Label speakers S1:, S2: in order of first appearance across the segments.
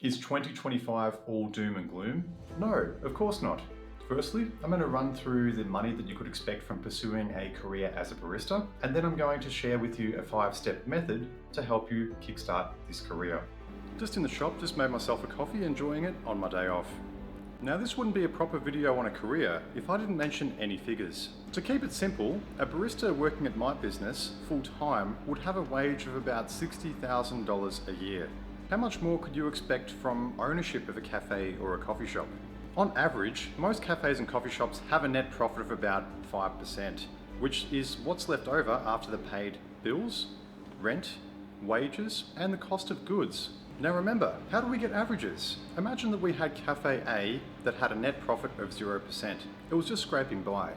S1: Is 2025 all doom and gloom? No, of course not. Firstly, I'm going to run through the money that you could expect from pursuing a career as a barista, and then I'm going to share with you a 5-step method to help you kickstart this career. Just in the shop, just made myself a coffee, enjoying it on my day off. Now, this wouldn't be a proper video on a career if I didn't mention any figures. To keep it simple, a barista working at my business full-time would have a wage of about $60,000 a year. How much more could you expect from ownership of a cafe or a coffee shop? On average, most cafes and coffee shops have a net profit of about 5%, which is what's left over after the paid bills, rent, wages, and the cost of goods. Now remember, how do we get averages? Imagine that we had Cafe A that had a net profit of 0%. It was just scraping by.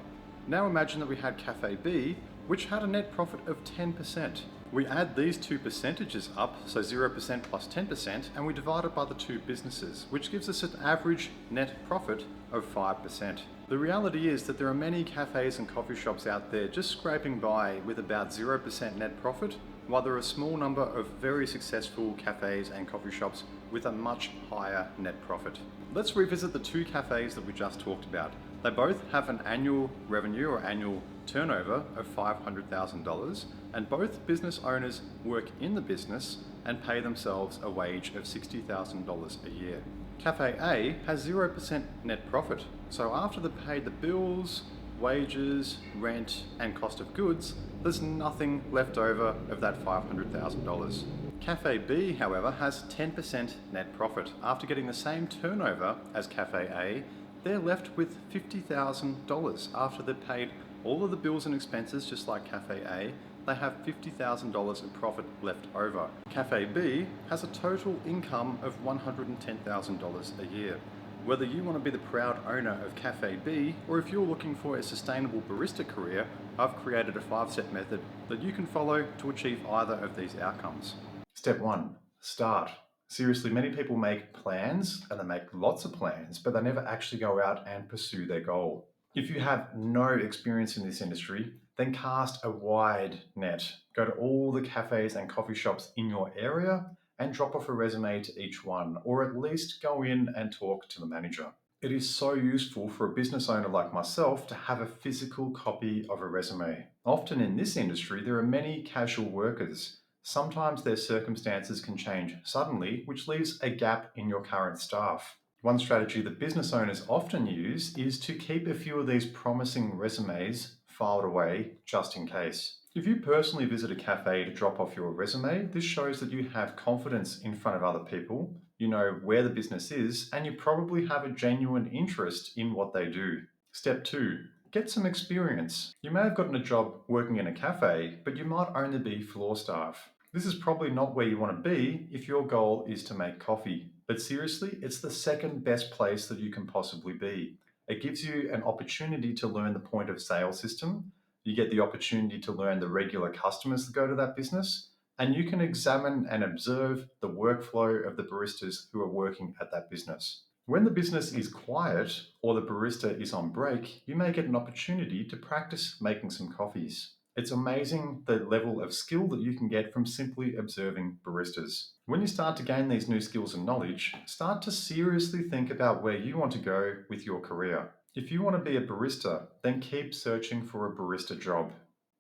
S1: Now imagine that we had Cafe B, which had a net profit of 10%. We add these two percentages up, so 0% plus 10%, and we divide it by the two businesses, which gives us an average net profit of 5%. The reality is that there are many cafes and coffee shops out there just scraping by with about 0% net profit, while there are a small number of very successful cafes and coffee shops with a much higher net profit. Let's revisit the two cafes that we just talked about. They both have an annual revenue or annual turnover of $500,000, and both business owners work in the business and pay themselves a wage of $60,000 a year. Cafe A has 0% net profit, so after they paid the bills, wages, rent, and cost of goods, there's nothing left over of that $500,000. Cafe B, however, has 10% net profit. After getting the same turnover as Cafe A, they're left with $50,000. After they've paid all of the bills and expenses, just like Cafe A, they have $50,000 in profit left over. Cafe B has a total income of $110,000 a year. Whether you want to be the proud owner of Cafe B, or if you're looking for a sustainable barista career, I've created a 5-step method that you can follow to achieve either of these outcomes. Step 1, start. Seriously, many people make plans, and they make lots of plans, but they never actually go out and pursue their goal. If you have no experience in this industry, then cast a wide net. Go to all the cafes and coffee shops in your area and drop off a resume to each one, or at least go in and talk to the manager. It is so useful for a business owner like myself to have a physical copy of a resume. Often in this industry, there are many casual workers. Sometimes their circumstances can change suddenly, which leaves a gap in your current staff. One strategy that business owners often use is to keep a few of these promising resumes filed away just in case. If you personally visit a cafe to drop off your resume, this shows that you have confidence in front of other people, you know where the business is, and you probably have a genuine interest in what they do. Step 2, get some experience. You may have gotten a job working in a cafe, but you might only be floor staff. This is probably not where you want to be if your goal is to make coffee. But seriously, it's the second best place that you can possibly be. It gives you an opportunity to learn the point of sale system. You get the opportunity to learn the regular customers that go to that business, and you can examine and observe the workflow of the baristas who are working at that business. When the business is quiet or the barista is on break, you may get an opportunity to practice making some coffees. It's amazing the level of skill that you can get from simply observing baristas. When you start to gain these new skills and knowledge, start to seriously think about where you want to go with your career. If you want to be a barista, then keep searching for a barista job.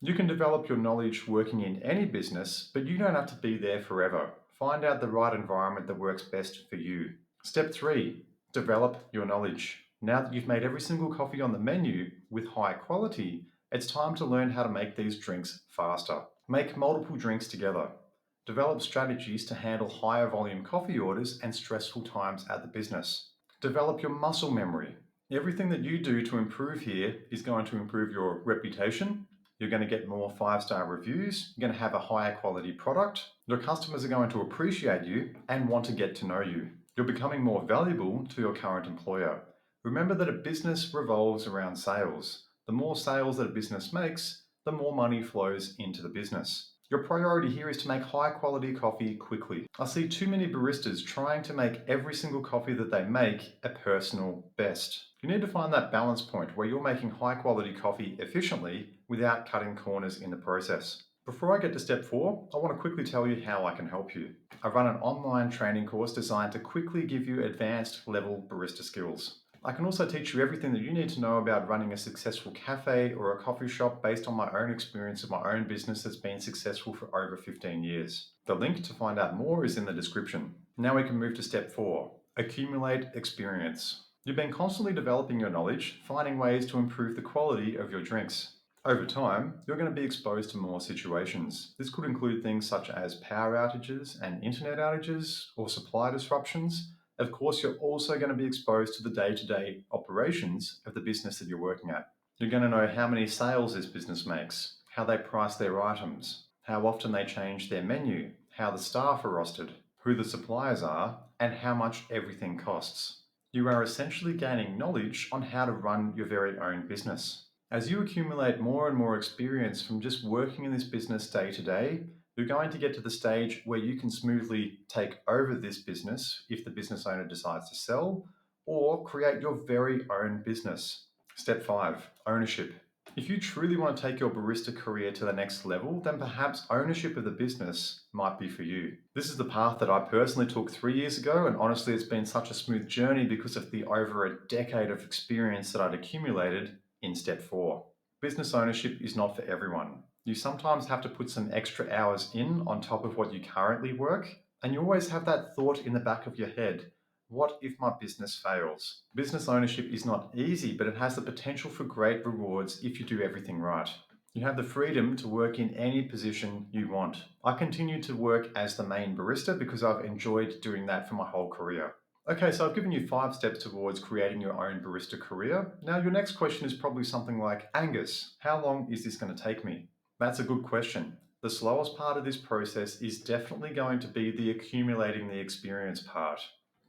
S1: You can develop your knowledge working in any business, but you don't have to be there forever. Find out the right environment that works best for you. Step 3, develop your knowledge. Now that you've made every single coffee on the menu with high quality, it's time to learn how to make these drinks faster. Make multiple drinks together. Develop strategies to handle higher volume coffee orders and stressful times at the business. Develop your muscle memory. Everything that you do to improve here is going to improve your reputation. You're going to get more 5-star reviews. You're going to have a higher quality product. Your customers are going to appreciate you and want to get to know you. You're becoming more valuable to your current employer. Remember that a business revolves around sales. The more sales that a business makes, the more money flows into the business. Your priority here is to make high quality coffee quickly. I see too many baristas trying to make every single coffee that they make a personal best. You need to find that balance point where you're making high quality coffee efficiently without cutting corners in the process. Before I get to step 4, I want to quickly tell you how I can help you. I run an online training course designed to quickly give you advanced level barista skills. I can also teach you everything that you need to know about running a successful cafe or a coffee shop based on my own experience of my own business that's been successful for over 15 years. The link to find out more is in the description. Now we can move to step 4, accumulate experience. You've been constantly developing your knowledge, finding ways to improve the quality of your drinks. Over time, you're going to be exposed to more situations. This could include things such as power outages and internet outages or supply disruptions. Of course, you're also going to be exposed to the day-to-day operations of the business that you're working at. You're going to know how many sales this business makes, how they price their items, how often they change their menu, how the staff are rostered, who the suppliers are, and how much everything costs. You are essentially gaining knowledge on how to run your very own business. As you accumulate more and more experience from just working in this business day to day, you're going to get to the stage where you can smoothly take over this business if the business owner decides to sell, or create your very own business. Step 5, ownership. If you truly want to take your barista career to the next level, then perhaps ownership of the business might be for you. This is the path that I personally took 3 years ago, and honestly, it's been such a smooth journey because of the over a decade of experience that I'd accumulated in step 4. Business ownership is not for everyone. You sometimes have to put some extra hours in on top of what you currently work, and you always have that thought in the back of your head. What if my business fails? Business ownership is not easy, but it has the potential for great rewards if you do everything right. You have the freedom to work in any position you want. I continue to work as the main barista because I've enjoyed doing that for my whole career. Okay, so I've given you 5 steps towards creating your own barista career. Now, your next question is probably something like, Angus, how long is this going to take me? That's a good question. The slowest part of this process is definitely going to be the accumulating the experience part.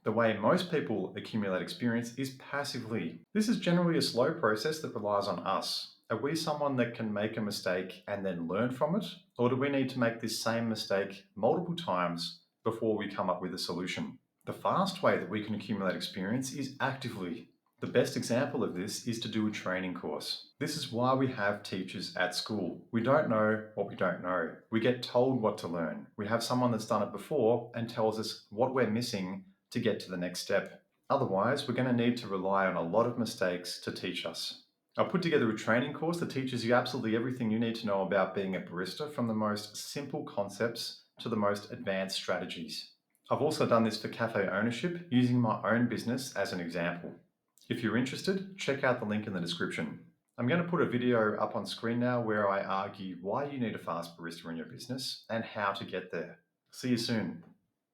S1: The way most people accumulate experience is passively. This is generally a slow process that relies on us. Are we someone that can make a mistake and then learn from it? Or do we need to make this same mistake multiple times before we come up with a solution? The fast way that we can accumulate experience is actively. The best example of this is to do a training course. This is why we have teachers at school. We don't know what we don't know. We get told what to learn. We have someone that's done it before and tells us what we're missing to get to the next step. Otherwise, we're going to need to rely on a lot of mistakes to teach us. I've put together a training course that teaches you absolutely everything you need to know about being a barista, from the most simple concepts to the most advanced strategies. I've also done this for cafe ownership using my own business as an example. If you're interested, check out the link in the description. I'm going to put a video up on screen now where I argue why you need a fast barista in your business and how to get there. See you soon.